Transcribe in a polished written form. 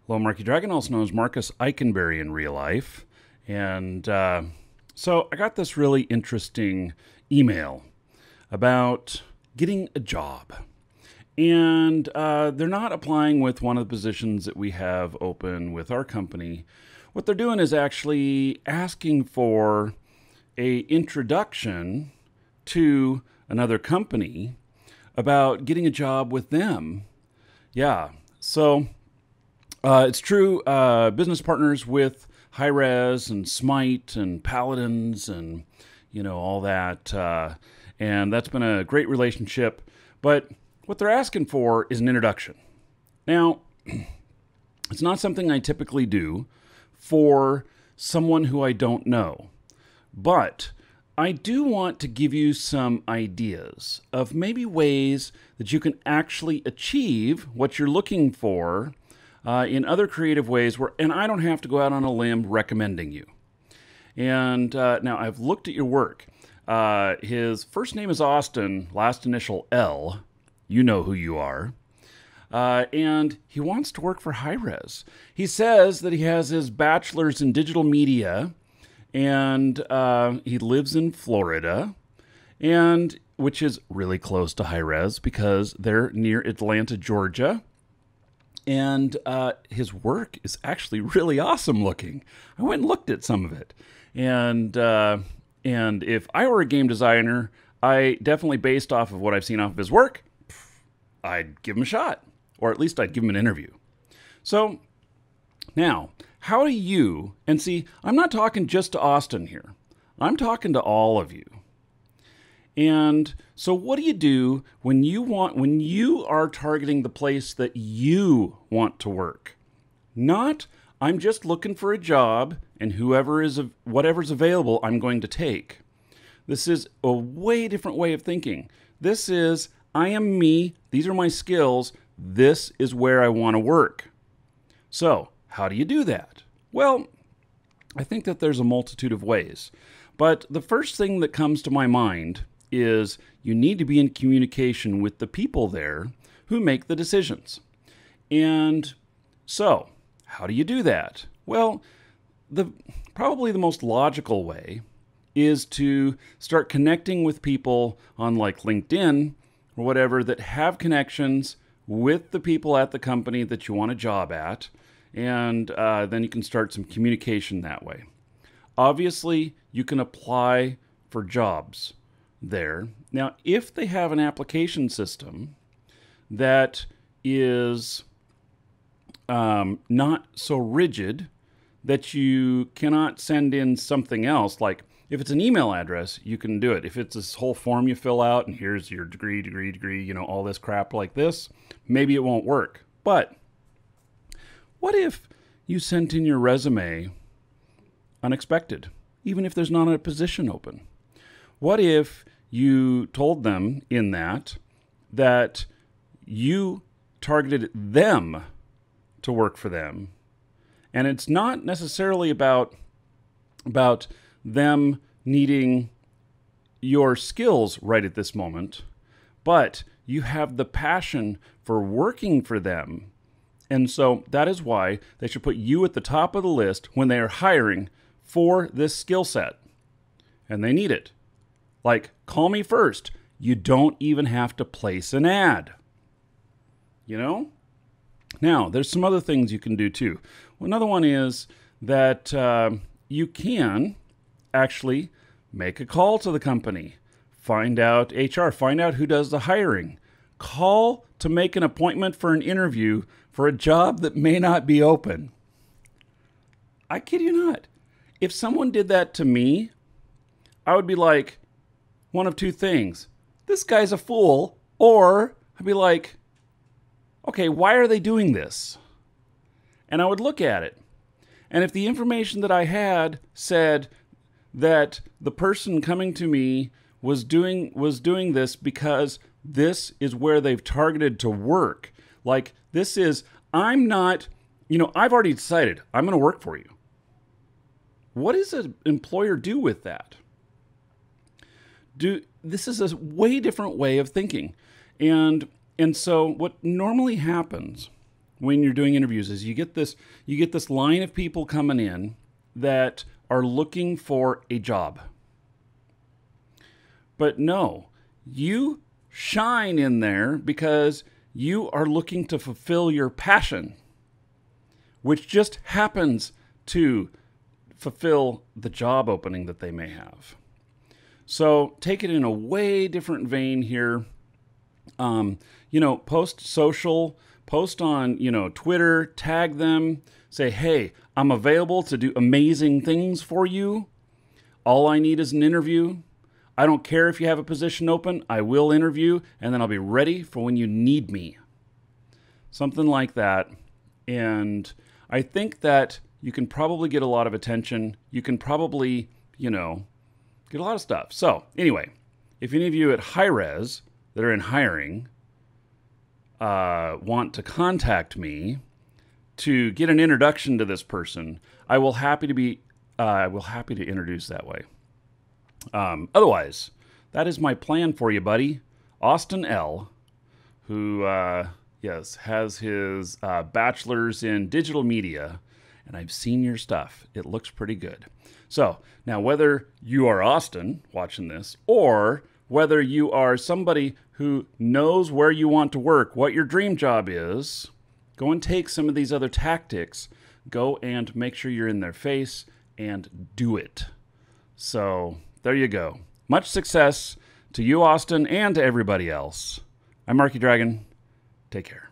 Hello, Marky Dragon, also known as Marcus Eikenberry in real life. And so I got this really interesting email about getting a job. And they're not applying with one of the positions that we have open with our company. What they're doing is actually asking for a introduction to another company about getting a job with them. Yeah, so it's true. Business partners with hi-rez and Smite and Paladins and all that, and that's been a great relationship. But what they're asking for is an introduction. Now, it's not something I typically do for someone who I don't know, but I do want to give you some ideas of maybe ways that you can actually achieve what you're looking for in other creative ways and I don't have to go out on a limb recommending you. And now I've looked at your work. His first name is Austin, last initial L. You know who you are. And he wants to work for hi-rez. He says that he has his bachelor's in digital media, and he lives in Florida, and which is really close to hi-rez because they're near Atlanta, Georgia. And his work is actually really awesome looking. I went and looked at some of it. And if I were a game designer, I definitely, based off of what I've seen off of his work, I'd give him a shot. Or at least I'd give him an interview. So now, how do you, and see, I'm not talking just to Austin here. I'm talking to all of you. And so what do you do when you are targeting the place that you want to work? Not, I'm just looking for a job and whatever's available, I'm going to take. This is a way different way of thinking. This is, I am me, these are my skills, this is where I want to work. So, how do you do that? Well, I think that there's a multitude of ways. But the first thing that comes to my mind is you need to be in communication with the people there who make the decisions. And so, how do you do that? Well, probably the most logical way is to start connecting with people on like LinkedIn or whatever that have connections with the people at the company that you want a job at, and then you can start some communication that way. Obviously, you can apply for jobs there. Now, if they have an application system that is not so rigid that you cannot send in something else, like if it's an email address, you can do it. If it's this whole form you fill out and here's your degree, all this crap like this, maybe it won't work. But what if you sent in your resume unexpected, even if there's not a position open? What if you told them in that you targeted them to work for them? And it's not necessarily about them needing your skills right at this moment, but you have the passion for working for them. And so that is why they should put you at the top of the list when they are hiring for this skill set. And they need it. Like, call me first. You don't even have to place an ad. Now, there's some other things you can do too. Well, another one is that you can actually make a call to the company. Find out HR. Find out who does the hiring. Call to make an appointment for an interview for a job that may not be open. I kid you not. If someone did that to me, I would be like, one of two things. This guy's a fool. Or I'd be like, okay, why are they doing this? And I would look at it. And if the information that I had said that the person coming to me was doing this because this is where they've targeted to work. Like, this is, I'm not, I've already decided I'm going to work for you. What does an employer do with that? This is a way different way of thinking. And so what normally happens when you're doing interviews is you get this line of people coming in that are looking for a job. But no, you shine in there because you are looking to fulfill your passion, which just happens to fulfill the job opening that they may have. So take it in a way different vein here. Post social, post on, Twitter, tag them, say, hey, I'm available to do amazing things for you. All I need is an interview. I don't care if you have a position open. I will interview, and then I'll be ready for when you need me. Something like that. And I think that you can probably get a lot of attention. You can probably, get a lot of stuff. So anyway, if any of you at hi-rez that are in hiring want to contact me to get an introduction to this person, I will happy to introduce that way. Otherwise, that is my plan for you, buddy. Austin L., who has his bachelor's in digital media, and I've seen your stuff. It looks pretty good. So now, whether you are Austin watching this, or whether you are somebody who knows where you want to work, what your dream job is, go and take some of these other tactics. Go and make sure you're in their face and do it. So there you go. Much success to you, Austin, and to everybody else. I'm Marky Dragon. Take care.